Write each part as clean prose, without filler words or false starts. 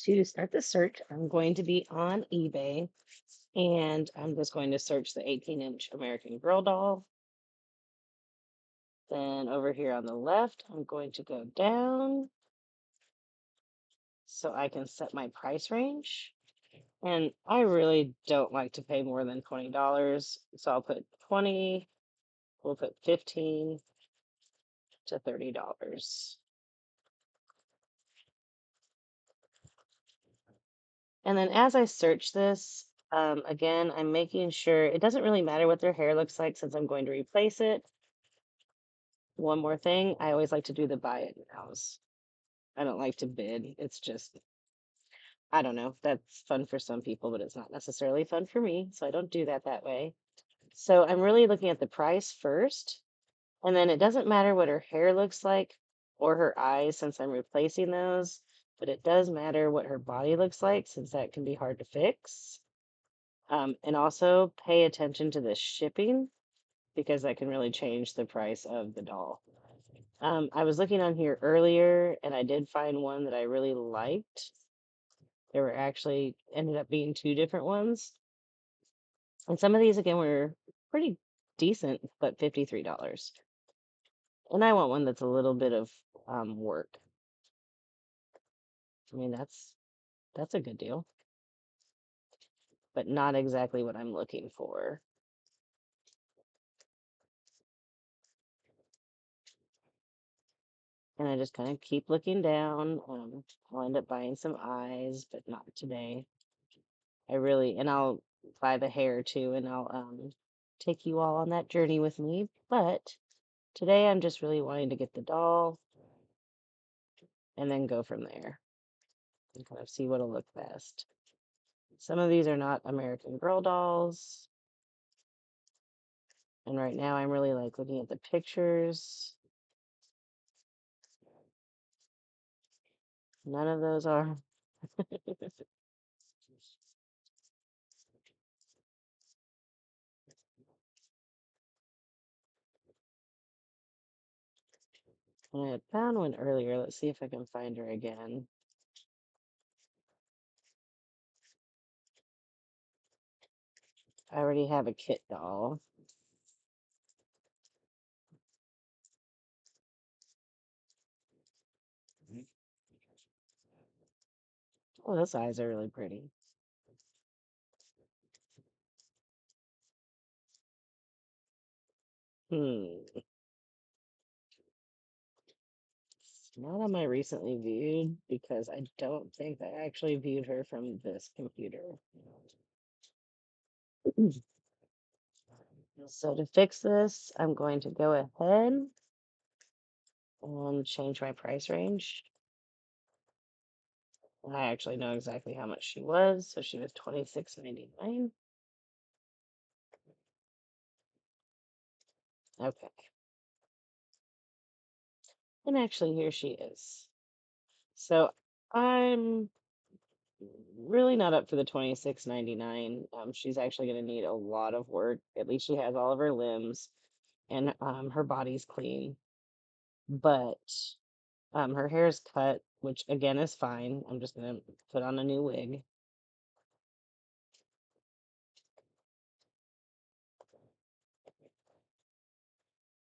To start the search, I'm going to be on eBay and I'm just going to search the 18-inch American Girl doll. Then over here on the left, I'm going to go down so I can set my price range. And I really don't like to pay more than $20. So I'll put 20, we'll put 15 to $30. And then as I search this, again, I'm making sure it doesn't really matter what their hair looks like since I'm going to replace it. One more thing, I always like to do the buy it nows. I don't like to bid. It's just, I don't know. That's fun for some people, but it's not necessarily fun for me. So I don't do that way. So I'm really looking at the price first. And then it doesn't matter what her hair looks like or her eyes since I'm replacing those, but it does matter what her body looks like since that can be hard to fix. And also pay attention to the shipping because that can really change the price of the doll. I was looking on here earlier and I did find one that I really liked. There were actually ended up being two different ones. And some of these again were pretty decent, but $53. And I want one that's a little bit of work. I mean, that's a good deal, but not exactly what I'm looking for. And I just kind of keep looking down. I'll end up buying some eyes, but not today. And I'll buy the hair too, and I'll take you all on that journey with me. But today I'm just really wanting to get the doll and then go from there and kind of see what'll look best. Some of these are not American Girl dolls. And right now I'm really like looking at the pictures. None of those are. I had found one earlier. Let's see if I can find her again. I already have a kit doll. Oh, those eyes are really pretty. Hmm. It's not on my recently viewed because I don't think I actually viewed her from this computer. So to fix this, I'm going to go ahead and change my price range. I actually know exactly how much she was. So she was $26.99. Okay. And actually here she is. So I'm really not up for the 26.99. She's actually going to need a lot of work. At least she has all of her limbs and her body's clean. But her hair is cut, which again is fine. I'm just going to put on a new wig.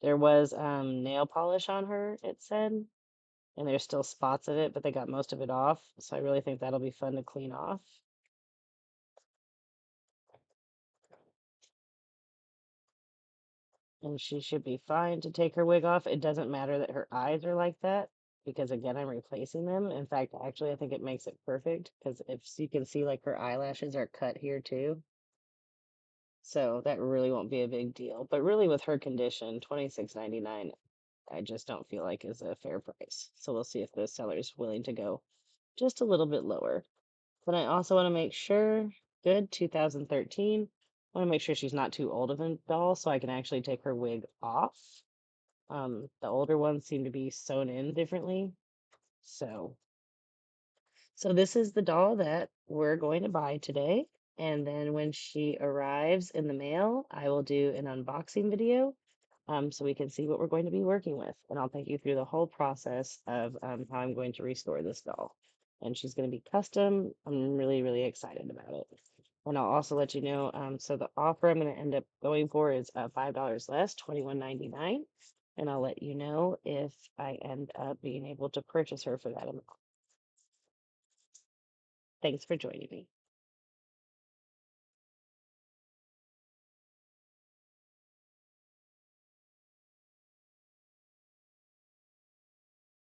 There was nail polish on her, it said, and there's still spots of it, but they got most of it off. So I really think that'll be fun to clean off. And she should be fine to take her wig off. It doesn't matter that her eyes are like that because again, I'm replacing them. In fact, actually, I think it makes it perfect because if you can see, like her eyelashes are cut here too. So that really won't be a big deal. But really, with her condition, 26.99, I just don't feel like is a fair price. So we'll see if the seller's willing to go just a little bit lower. But I also want to make sure, good, 2013. I want to make sure she's not too old of a doll so I can actually take her wig off. The older ones seem to be sewn in differently. So, so this is the doll that we're going to buy today. And then when she arrives in the mail, I will do an unboxing video so we can see what we're going to be working with. And I'll take you through the whole process of how I'm going to restore this doll. and she's going to be custom. I'm really, really excited about it. And I'll also let you know. So the offer I'm going to end up going for is $5 less, 21.99, and I'll let you know if I end up being able to purchase her for that amount. Thanks for joining me.